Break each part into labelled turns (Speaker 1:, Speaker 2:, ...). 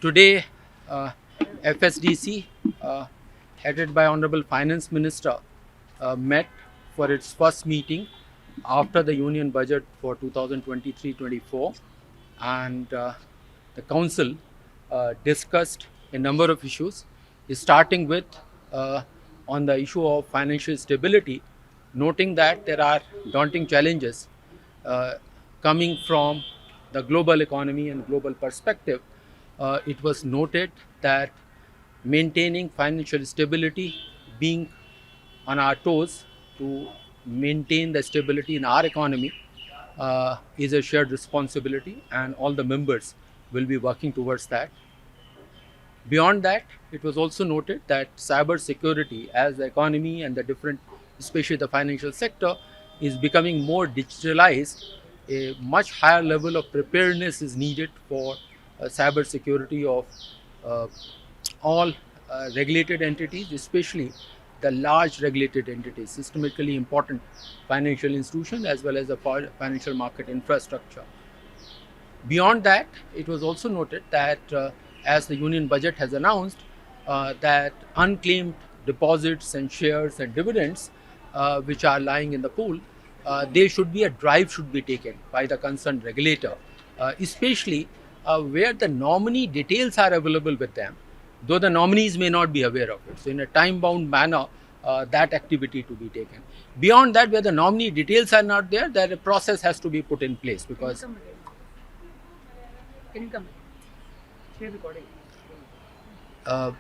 Speaker 1: Today, FSDC, headed by Honorable Finance Minister, met for its first meeting after the Union Budget for 2023-24, and the Council discussed a number of issues, starting with uh, on the issue of financial stability, noting that there are daunting challenges uh, coming from the global economy and global perspective. It was noted that maintaining financial stability, being on our toes to maintain the stability in our economy, is a shared responsibility, and all the members will be working towards that. Beyond that, it was also noted that cybersecurity, as the economy and the different, especially the financial sector, is becoming more digitalized. A much higher level of preparedness is needed for cybersecurity of uh, all regulated entities, especially the large regulated entities, systemically important financial institutions, as well as the financial market infrastructure. Beyond that, it was also noted that as the union budget has announced, that unclaimed deposits and shares and dividends which are lying in the pool, there should be a drive should be taken by the concerned regulator, especially where the nominee details are available with them, though the nominees may not be aware of it. So, in a time-bound manner, that activity to be taken. Beyond that, where the nominee details are not there, that a process has to be put in place because.
Speaker 2: Can you come? Share recording.
Speaker 1: Uh,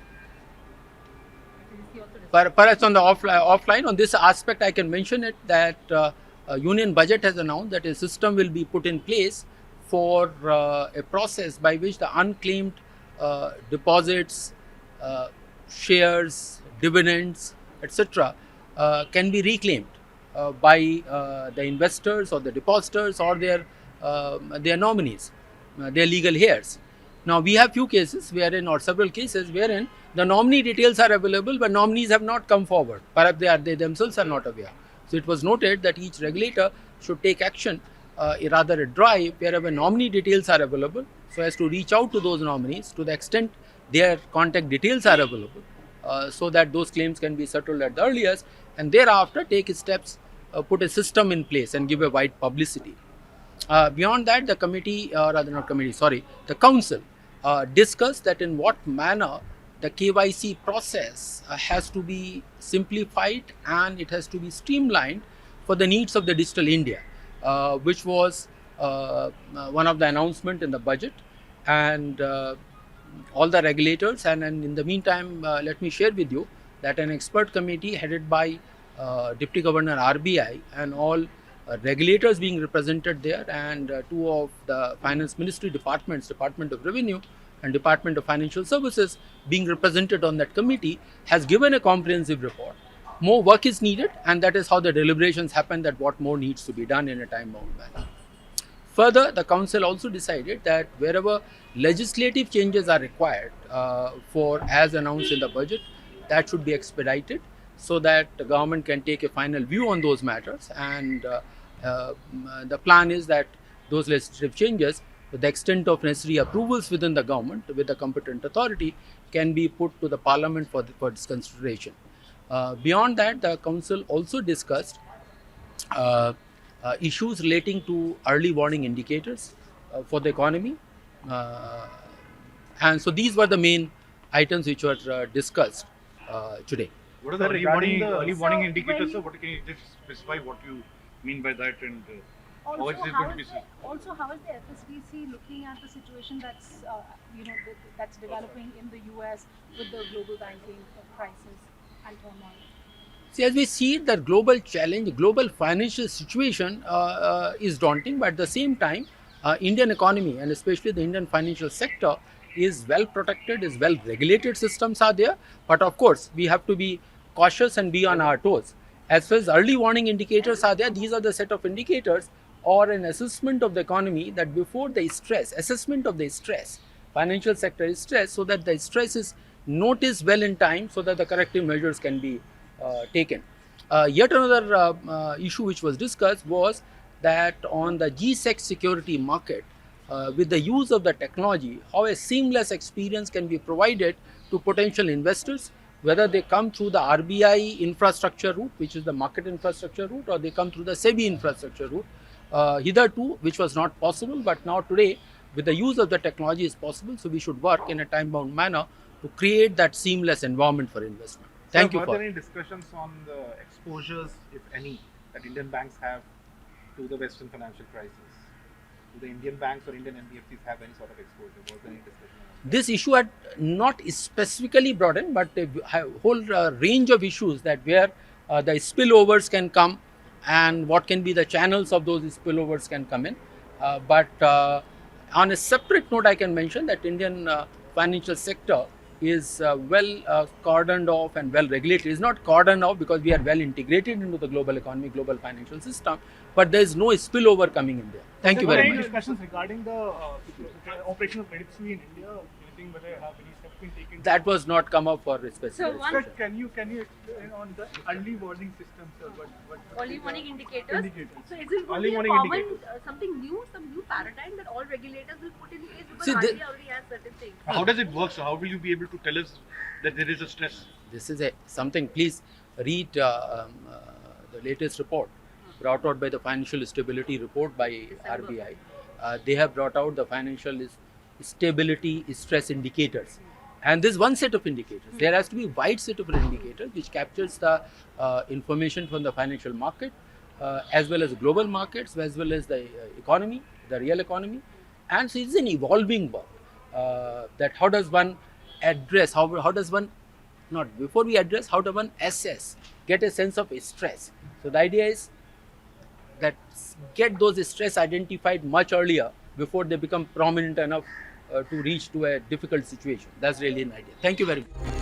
Speaker 1: Perhaps on the offline on this aspect, I can mention it that Union Budget has announced that a system will be put in place for a process by which the unclaimed deposits, uh, shares, dividends, etc., can be reclaimed by the investors or the depositors or their nominees, their legal heirs. Now, we have few cases wherein, or several cases wherein the nominee details are available, but nominees have not come forward. Perhaps they themselves are not aware. So, it was noted that each regulator should take action, rather a drive wherever nominee details are available, so as to reach out to those nominees to the extent their contact details are available, so that those claims can be settled at the earliest, and thereafter take steps, put a system in place and give a wide publicity. Beyond that, the committee, rather not committee, sorry, the council discussed that in what manner the KYC process has to be simplified and it has to be streamlined for the needs of the digital India, which was one of the announcement in the budget, and all the regulators. And in the meantime, let me share with you that an expert committee headed by Deputy Governor RBI and all regulators being represented there, and two of the finance ministry departments, Department of Revenue and Department of Financial Services, being represented on that committee, has given a comprehensive report. More work is needed, and that is how the deliberations happen, that what more needs to be done in a time-bound manner. Further, the council also decided that wherever legislative changes are required for, as announced in the budget, that should be expedited so that the government can take a final view on those matters. And the plan is that those legislative changes, to the extent of necessary approvals within the government with the competent authority, can be put to the parliament for its consideration. Beyond that, the council also discussed issues relating to early warning indicators for the economy. Uh, and so these were the main items which were discussed today.
Speaker 3: What are the
Speaker 4: Sir,
Speaker 3: early warning indicators, sir?
Speaker 4: when
Speaker 3: What can you just specify what you mean by that, and how
Speaker 4: also
Speaker 3: is it
Speaker 4: how
Speaker 3: going to
Speaker 4: is
Speaker 3: be?
Speaker 4: how is the FSDC looking at the situation that's that's developing in the US with the global banking crisis and turmoil?
Speaker 1: See, as we see, the global challenge, global financial situation is daunting, but at the same time, Indian economy and especially the Indian financial sector is well protected, is well regulated systems are there. But of course, we have to be cautious and be on our toes. As far as early warning indicators are there, these are the set of indicators or an assessment of the economy that before the stress, assessment of the stress, financial sector is stressed, so that the stress is noticed well in time so that the corrective measures can be taken. Yet another issue which was discussed was that on the GSEC security market, with the use of the technology, how a seamless experience can be provided to potential investors, whether they come through the RBI infrastructure route, which is the market infrastructure route, or they come through the SEBI infrastructure route. Hitherto, which was not possible, but now today, with the use of the technology, is possible. So we should work in a time-bound manner to create that seamless environment for investment. Thank
Speaker 5: Sir,
Speaker 1: you
Speaker 5: were
Speaker 1: for.
Speaker 5: there any discussions on the exposures, if any, that Indian banks have to the Western financial crisis? Do the Indian banks or Indian NBFCs have any sort of exposure? Was there any discussion on that?
Speaker 1: This issue had not specifically brought in, but a whole range of issues that where the spillovers can come and what can be the channels of those spillovers can come in. But on a separate note, I can mention that Indian financial sector is well cordoned off and well regulated. It's not cordoned off because we are well integrated into the global economy, global financial system, but there is no spillover coming in there. Thank you
Speaker 2: Were there
Speaker 1: very
Speaker 2: any
Speaker 1: much.
Speaker 2: discussions regarding the operation of Credit Suisse in India? Anything whether have any steps been taken?
Speaker 1: That was not come up for specific
Speaker 6: So one-
Speaker 2: Sir, can you explain on the early warning system, sir? What
Speaker 6: early warning indicators.
Speaker 2: Indicators.
Speaker 6: So is it going
Speaker 5: Early
Speaker 6: to be a
Speaker 5: warning
Speaker 6: common,
Speaker 5: indicators.
Speaker 6: something new, some new paradigm that all regulators will put in place because
Speaker 1: See,
Speaker 6: RBI already has certain things.
Speaker 3: How does it work? So how will you be able to tell us that there is a stress?
Speaker 1: This is something. Please read the latest report brought out by the Financial Stability Report by
Speaker 6: December.
Speaker 1: RBI. They have brought out the financial stability stress indicators, and this is one set of indicators. There has to be a wide set of indicators which captures the information from the financial market, as well as global markets, as well as the economy, the real economy, and so it's an evolving work. That how does one address? How does one not before we address? How does one assess? Get a sense of stress. So the idea is that get those stress identified much earlier before they become prominent enough to reach to a difficult situation. That's really an idea. Thank you very much.